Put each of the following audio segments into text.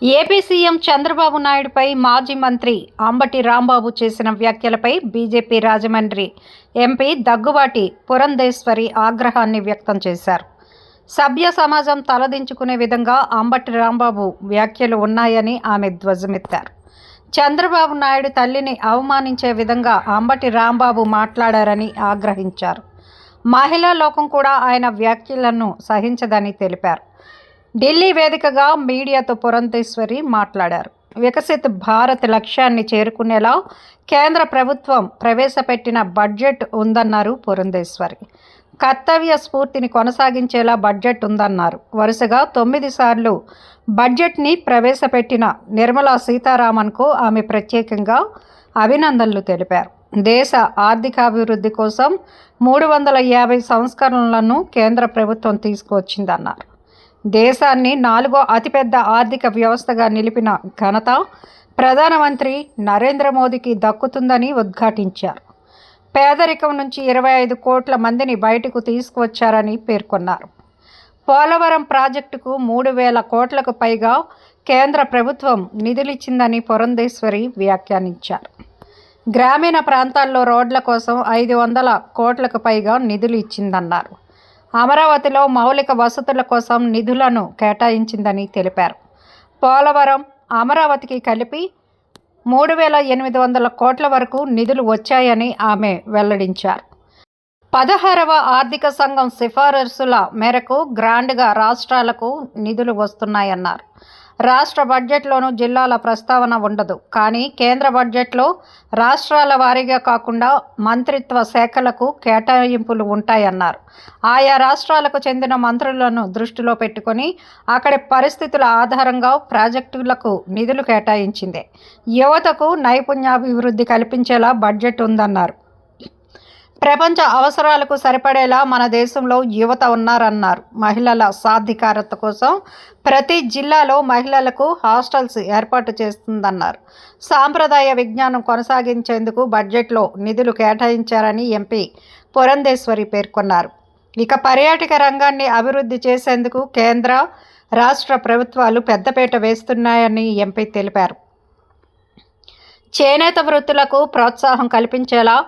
AP CM Chandrababu నాయుడుపై మాజీ మంత్రి అంబటి రాంబాబు చేసిన వ్యాఖ్యలపై బీజేపీ రాజమండ్రి ఎంపీ దగ్గుబాటి పురంధేశ్వరి ఆగ్రహాన్ని వ్యక్తం చేశారు. సభ్య సమాజం తలదించుకునే విధంగా అంబటి రాంబాబు వ్యాఖ్యలు ఉన్నాయని ఆమె ధ్వజమెత్తారు. చంద్రబాబు నాయుడు తల్లిని అవమానించే విధంగా అంబటి రాంబాబు మాట్లాడారని ఆగ్రహించారు. మహిళా లోకం కూడా ఆయన వ్యాఖ్యలను సహించదని తెలిపారు. ఢిల్లీ వేదికగా మీడియాతో పురంధేశ్వరి మాట్లాడారు. వికసిత్ భారత్ లక్ష్యాన్ని చేరుకునేలా కేంద్ర ప్రభుత్వం ప్రవేశపెట్టిన బడ్జెట్ ఉందన్నారు పురంధేశ్వరి. కర్తవ్య స్ఫూర్తిని కొనసాగించేలా బడ్జెట్ ఉందన్నారు. వరుసగా 9 సార్లు బడ్జెట్ని ప్రవేశపెట్టిన నిర్మలా సీతారామన్కు ఆమె ప్రత్యేకంగా అభినందనలు తెలిపారు. దేశ ఆర్థికాభివృద్ధి కోసం 350 సంస్కరణలను కేంద్ర ప్రభుత్వం తీసుకువచ్చిందన్నారు. దేశాన్ని 4వ అతిపెద్ద ఆర్థిక వ్యవస్థగా నిలిపిన ఘనత ప్రధానమంత్రి నరేంద్ర మోదీకి దక్కుతుందని ఉద్ఘాటించారు. పేదరికం నుంచి 25 కోట్ల మందిని బయటకు తీసుకువచ్చారని పేర్కొన్నారు. పోలవరం ప్రాజెక్టుకు 3,000 కోట్లకు పైగా కేంద్ర ప్రభుత్వం నిధులిచ్చిందని పురంధేశ్వరి వ్యాఖ్యానించారు. గ్రామీణ ప్రాంతాల్లో రోడ్ల కోసం 500 కోట్లకు పైగా నిధులు ఇచ్చిందన్నారు. అమరావతిలో మౌలిక వసతుల కోసం నిధులను కేటాయించిందని తెలిపారు. పోలవరం, అమరావతికి కలిపి 3,800 కోట్ల వరకు నిధులు వచ్చాయని ఆమె వెల్లడించారు. 16వ ఆర్థిక సంఘం సిఫారసుల మేరకు గ్రాండ్గా రాష్ట్రాలకు నిధులు వస్తున్నాయన్నారు. రాష్ట్ర బడ్జెట్లోనూ జిల్లాల ప్రస్తావన ఉండదు, కానీ కేంద్ర బడ్జెట్లో రాష్ట్రాల వారీగా కాకుండా మంత్రిత్వ శాఖలకు కేటాయింపులు ఉంటాయన్నారు. ఆయా రాష్ట్రాలకు చెందిన మంత్రులను దృష్టిలో పెట్టుకొని అక్కడి పరిస్థితుల ఆధారంగా ప్రాజెక్టులకు నిధులు కేటాయించింది. యువతకు నైపుణ్యాభివృద్ధి కల్పించేలా బడ్జెట్ ఉందన్నారు. ప్రపంచ అవసరాలకు సరిపడేలా మన దేశంలో యువత ఉన్నారన్నారు. మహిళల సాధికారత కోసం ప్రతి జిల్లాలో మహిళలకు హాస్టల్స్ ఏర్పాటు చేస్తుందన్నారు. సాంప్రదాయ విజ్ఞానం కొనసాగించేందుకు బడ్జెట్లో నిధులు కేటాయించారని ఎంపీ పురంధేశ్వరి పేర్కొన్నారు. ఇక పర్యాటక రంగాన్ని అభివృద్ధి చేసేందుకు కేంద్ర, రాష్ట్ర ప్రభుత్వాలు పెద్దపీట వేస్తున్నాయని ఎంపీ తెలిపారు. చేనేత వృత్తులకు ప్రోత్సాహం కల్పించేలా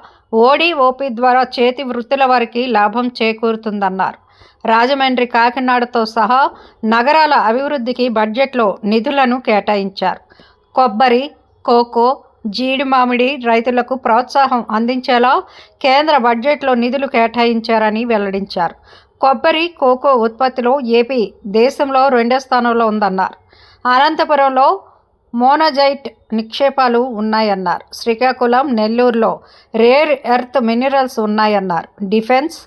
ఓడిఓపి ద్వారా చేతి వృత్తుల వారికి లాభం చేకూరుతుందన్నారు. రాజమండ్రి, కాకినాడతో సహా నగరాల అభివృద్ధికి బడ్జెట్లో నిధులను కేటాయించారు. కొబ్బరి, కోకో, జీడి మామిడి రైతులకు ప్రోత్సాహం అందించేలా కేంద్ర బడ్జెట్లో నిధులు కేటాయించారని వెల్లడించారు. కొబ్బరి, కోకో ఉత్పత్తిలో ఏపీ దేశంలో 2వ స్థానంలో ఉందన్నారు. అనంతపురంలో మోనజైట్ నిక్షేపాలు ఉన్నాయన్నారు. శ్రీకాకుళం, నెల్లూరులో రేర్ ఎర్త్ మినరల్స్ ఉన్నాయన్నారు. డిఫెన్స్,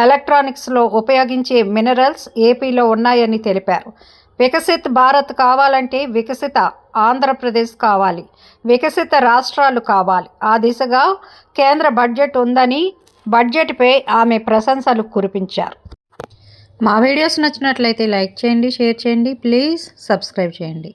ఎలక్ట్రానిక్స్లో ఉపయోగించే మినరల్స్ ఏపీలో ఉన్నాయని తెలిపారు. వికసిత్ భారత్ కావాలంటే వికసిత ఆంధ్రప్రదేశ్ కావాలి, వికసిత రాష్ట్రాలు కావాలి. ఆ దిశగా కేంద్ర బడ్జెట్ ఉందని బడ్జెట్పై ఆమె ప్రశంసలు కురిపించారు. మా వీడియోస్ నచ్చినట్లయితే లైక్ చేయండి, షేర్ చేయండి, ప్లీజ్ సబ్స్క్రైబ్ చేయండి.